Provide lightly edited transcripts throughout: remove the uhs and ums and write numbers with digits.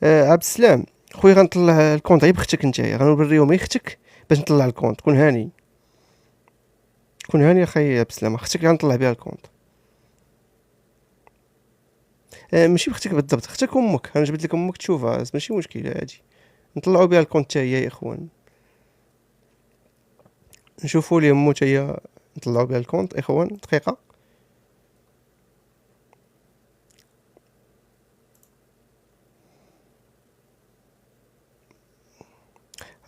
عبد السلام خويا، غنطلع الكونط غير بختك نتايا، غنوريهم غير اختك باش نطلع الكونط. كون هاني كون هاني اخي عبد السلام، اختك غنطلع بها الكونط. ماشي بختك بالضبط، اختك امك، انا جبت لك امك تشوفها، ماشي مشكل عادي. نطلعوا بها الكونط حتى هي يا اخوان، نشوفوا لي امو حتى هي، نطلعوا بها الكونط اخوان. دقيقه.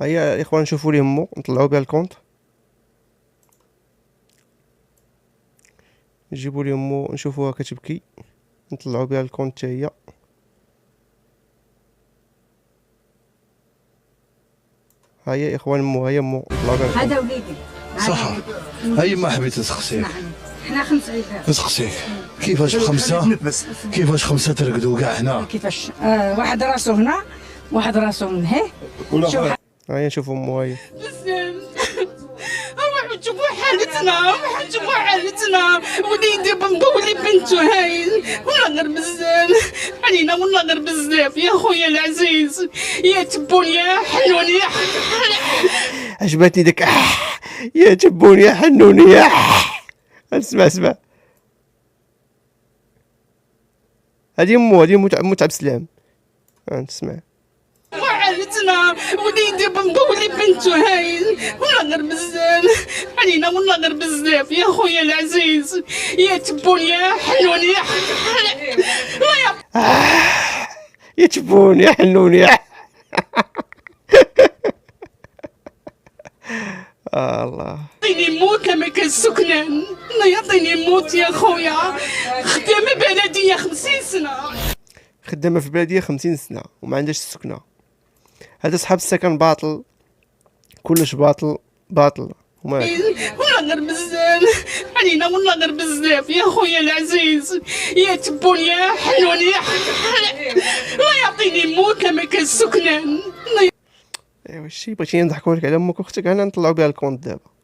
هيا يا اخوان نشوفوا لي امو، نطلعوا بها الكونط. نجيبوا لي امو نشوفوها كتبكي، نطلعوا بها الكونط حتى هي. هيا يا اخوان امو، هيا امو نطلعوا بها الكونط. هذا وليدي صح. هاي ما حبيت نسقسيك. نعم. حنا 5 عيالات. نسقسيك كيفاش بخمسة، كيفاش خمسة ترقدوا كاع هنا؟ كيفاش واحد راسو هنا واحد راسو من هيه. شوف هيا نشوفوا امو. هيا روحوا شوفوا حالتنا، روحوا شوفوا حالتنا، وليدي بنبولي بنته هاي والله غير بزاف علينا، والله غير بزاف يا خويا العزيز، يا تبون يا حنون يا عجبتني داك يا تبون يا حنون يا اسمع اسمع، هادي امو، هادي امو عبد السلام. تسمع حالتنا، وليدي بنبولي بنته هاي والله غير بزاف علينا، والله غير بزاف يا خويا العزيز، يا تبون يا حنون يا الله يا تبون يا حنون يا الله. يعطيني موت لما كان سكنان، الله يعطيني موت يا خويا. خدامة بلدية 50 سنة، خدامه في بلديه 50 سنه وما عندهاش السكنه. هذا صحاب السكن باطل، كلش باطل باطل. وما والله غير بزاف علينا، والله غير بزاف يا خويا العزيز، يا تبون يا حنون يا الله يعطيني موت لما كان سكنان. ايوا شي بغيتيني نضحكوا لك على امك واختك، انا نطلعوا بها الكونط دابا.